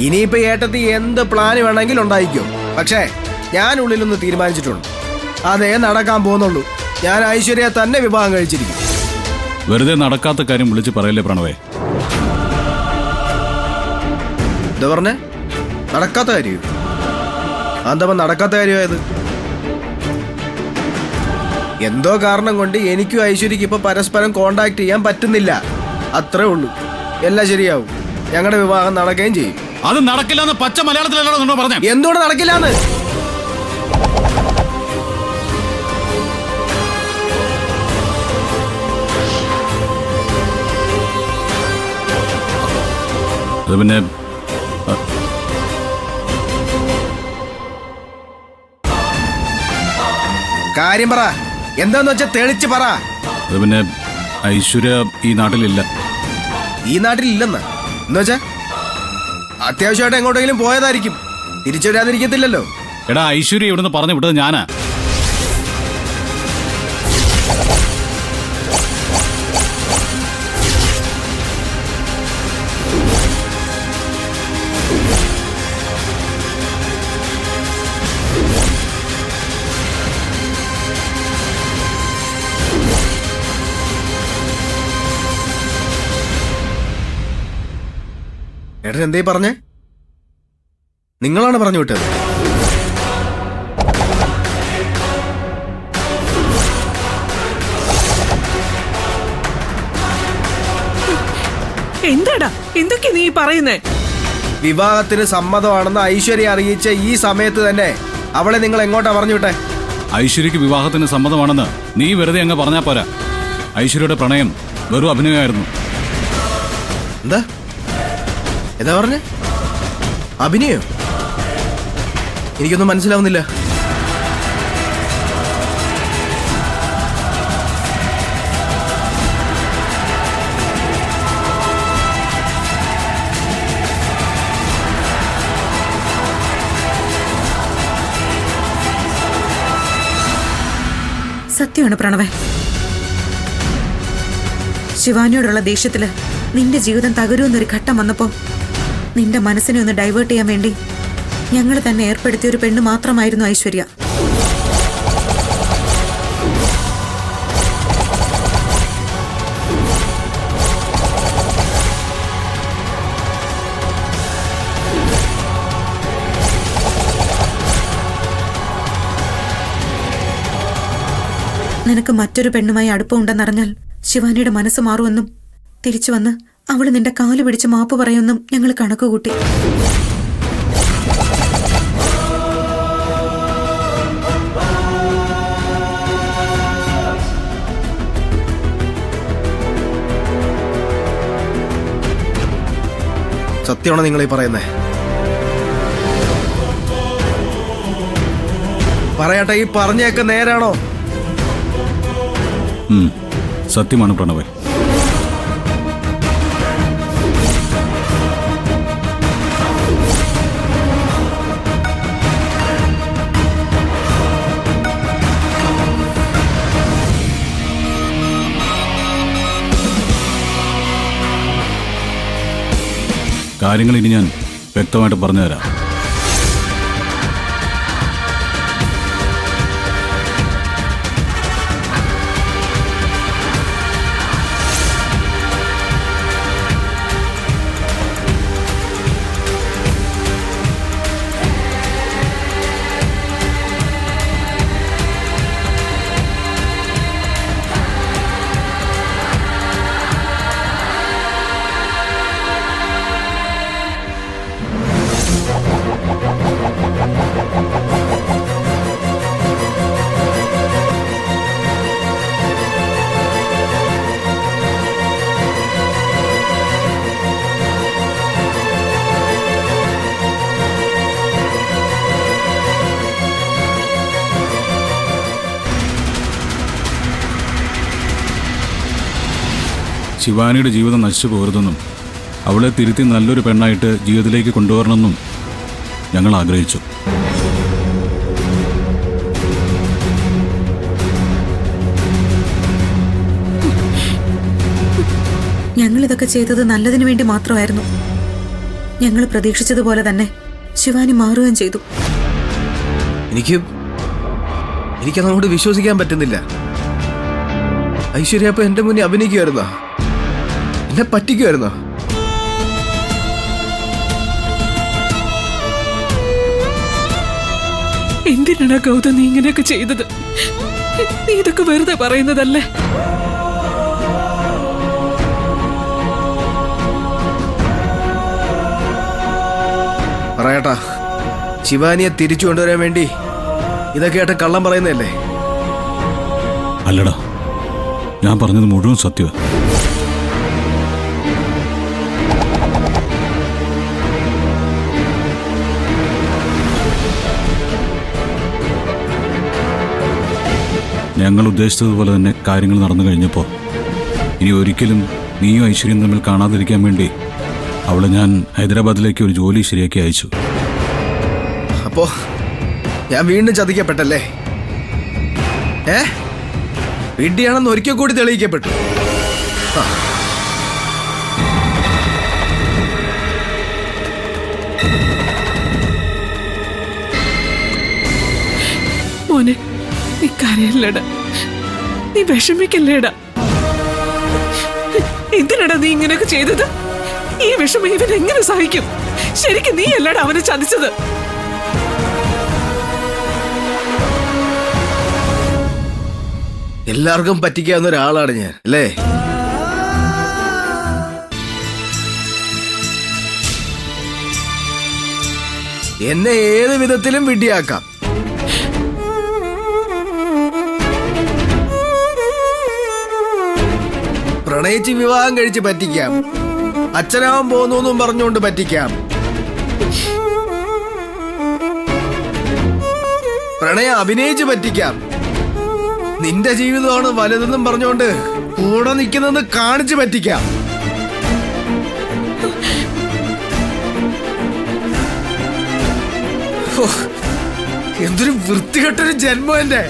ഇനിയിപ്പോ ഏട്ടത്തി എന്ത് പ്ലാൻ വേണമെങ്കിലും ഉണ്ടായിക്കോ. പക്ഷേ ഞാൻ ഉള്ളിലൊന്ന് തീരുമാനിച്ചിട്ടുണ്ട്. അതേ നടക്കാൻ പോകുന്നുള്ളൂ. ഞാൻ ഐശ്വര്യ തന്നെ വിവാഹം കഴിച്ചിരിക്കും. വെറുതെ നടക്കാത്ത കാര്യം വിളിച്ച് പറയല്ലേ പ്രണവേ. എന്താ പറഞ്ഞേ? നടക്കാത്ത കാര്യം? എന്താ നടക്കാത്ത കാര്യമായത്? എന്തോ കാരണം കൊണ്ട് എനിക്കും ഐശ്വര്യക്ക് ഇപ്പൊ പരസ്പരം കോണ്ടാക്ട് ചെയ്യാൻ പറ്റുന്നില്ല. അത്രേ ഉള്ളൂ. എല്ലാം ശരിയാവും. ഞങ്ങളുടെ വിവാഹം നടക്കുകയും ചെയ്യും. അത് നടക്കില്ലെന്ന് പച്ച മലയാളത്തിലല്ലോ പറഞ്ഞ. എന്തുകൊണ്ട് നടക്കില്ലാന്ന്? അത് പിന്നെ കാര്യം പറ. എന്താന്ന് വെച്ചാ തെളിച്ച് പറ. അത് പിന്നെ ഐശ്വര്യ ഈ നാട്ടിലില്ല. ഈ നാട്ടിലില്ലെന്ന് എന്നുവെച്ചാ അത്യാവശ്യമായിട്ട് എങ്ങോട്ടെങ്കിലും പോയതായിരിക്കും. തിരിച്ചു വരാതിരിക്കത്തില്ലല്ലോ. എടാ, ഐശ്വര്യ ഇവിടുന്ന് പറഞ്ഞു വിട്ടത് ഞാനാ. ഏട്ടൻ എന്തേ പറഞ്ഞേ? നിങ്ങളാണ് പറഞ്ഞു വിട്ടത്. എന്താടാ എന്തൊക്കെ നീ പറയുന്നേ? വിവാഹത്തിന് സമ്മതമാണെന്ന് ഐശ്വര്യ അറിയിച്ച ഈ സമയത്ത് തന്നെ അവളെ നിങ്ങൾ എങ്ങോട്ടാ പറഞ്ഞു വിട്ടെ? ഐശ്വര്യക്ക് വിവാഹത്തിന് സമ്മതമാണെന്ന് നീ വെറുതെ അങ്ങ് പറഞ്ഞാ പോരാ. ഐശ്വര്യയുടെ പ്രണയം വെറും അഭിനയമായിരുന്നു. എന്താ എന്താ പറഞ്ഞേ? അഭിനയോ? എനിക്കൊന്നും മനസ്സിലാവുന്നില്ല. സത്യമാണ് പ്രണവേ. ശിവാനിയോടുള്ള ദേഷ്യത്തില് നിന്റെ ജീവിതം തകരുമെന്നൊരു ഘട്ടം വന്നപ്പോ നിന്റെ മനസ്സിനെ ഒന്ന് ഡൈവേർട്ട് ചെയ്യാൻ വേണ്ടി ഞങ്ങൾ തന്നെ ഏർപ്പെടുത്തിയ ഒരു പെണ്ണ് മാത്രമായിരുന്നു ഐശ്വര്യ. നിനക്ക് മറ്റൊരു പെണ്ണുമായി അടുപ്പമുണ്ടെന്നറിഞ്ഞാൽ ശിവാനിയുടെ മനസ്സ് മാറുമെന്നും തിരിച്ചു വന്ന് അവള് നിന്റെ കാല് പിടിച്ച് മാപ്പ് പറയുമെന്നും ഞങ്ങൾ കണക്കുകൂട്ടി. സത്യമാണോ നിങ്ങൾ ഈ പറയുന്നേ? പറയട്ടെ, ഈ പറഞ്ഞൊക്കെ നേരാണോ? സത്യമാണ് പ്രണവേ. കാര്യങ്ങൾ ഇനി ഞാൻ വ്യക്തമായിട്ട് പറഞ്ഞുതരാം. ശിവാനിയുടെ ജീവിതം നശിച്ചു പോകരുതെന്നും അവളെ തിരുത്തി നല്ലൊരു പെണ്ണായിട്ട് ജീവിതത്തിലേക്ക് കൊണ്ടുവരണമെന്നും ഞങ്ങൾ ആഗ്രഹിച്ചു. ഞങ്ങളിതൊക്കെ ചെയ്തത് നല്ലതിനു വേണ്ടി മാത്രമായിരുന്നു. ഞങ്ങൾ പ്രതീക്ഷിച്ചതുപോലെ തന്നെ ശിവാനി മാറുകയും ചെയ്തു. എനിക്കതങ്ങോട്ട് വിശ്വസിക്കാൻ പറ്റുന്നില്ല. ഐശ്വര്യ അപ്പൊ എന്റെ മുന്നിൽ അഭിനയിക്കുമായിരുന്നോ? എന്നെ പറ്റിക്കുമായിരുന്നോ? എന്തിനാണ് ഗൗതം നീ ഇങ്ങനെയൊക്കെ ചെയ്തത്? നീ ഇതൊക്കെ വെറുതെ പറയുന്നതല്ലേ? പറയട്ടാ, ശിവാനിയെ തിരിച്ചു കൊണ്ടുവരാൻ വേണ്ടി ഇതൊക്കെ ആയിട്ട് കള്ളം പറയുന്നതല്ലേ? അല്ലടാ, ഞാൻ പറഞ്ഞത് മുഴുവൻ സത്യമാണ്. ഞങ്ങൾ ഉദ്ദേശിച്ചതുപോലെ തന്നെ കാര്യങ്ങൾ നടന്നു കഴിഞ്ഞപ്പോൾ ഇനി ഒരിക്കലും നീയും ഐശ്വര്യം തമ്മിൽ കാണാതിരിക്കാൻ വേണ്ടി അവളെ ഞാൻ ഹൈദരാബാദിലേക്ക് ഒരു ജോലി ശരിയാക്കി അയച്ചു. അപ്പോ ഞാൻ വീണ്ടും ചതിക്കപ്പെട്ടല്ലേ? വിഡ്ഢിയാണെന്ന് ഒരിക്കൽ കൂടി തെളിയിക്കപ്പെട്ടു. മോനെ, നീ കരയല്ലേടാ, നീ വിഷമിക്കല്ലേടാ. എന്തിനാടാ നീ ഇങ്ങനെയൊക്കെ ചെയ്തത്? ഈ വിഷമം ഇവൻ എങ്ങനെ സഹിക്കും? ശരിക്കും നീ അല്ലടാ അവനെ ചതിച്ചത്. എല്ലാവർക്കും പറ്റിക്കാവുന്ന ഒരാളാണ് ഞാൻ, അല്ലേ? എന്നെ ഏത് വിധത്തിലും വിഡ്ഢിയാക്കാം. പ്രണയിച്ച് വിവാഹം കഴിച്ച് പറ്റിക്കാം. അച്ഛനാവാൻ പോകുന്നു പറഞ്ഞുകൊണ്ട് പറ്റിക്കാം. പ്രണയം അഭിനയിച്ച് പറ്റിക്കാം. നിന്റെ ജീവിതമാണ് വലുതെന്നും പറഞ്ഞുകൊണ്ട് കൂടെ നിൽക്കുന്നെന്ന് കാണിച്ചു പറ്റിക്കാം. എന്തൊരു വൃത്തികെട്ടൊരു ജന്മം എന്റെ.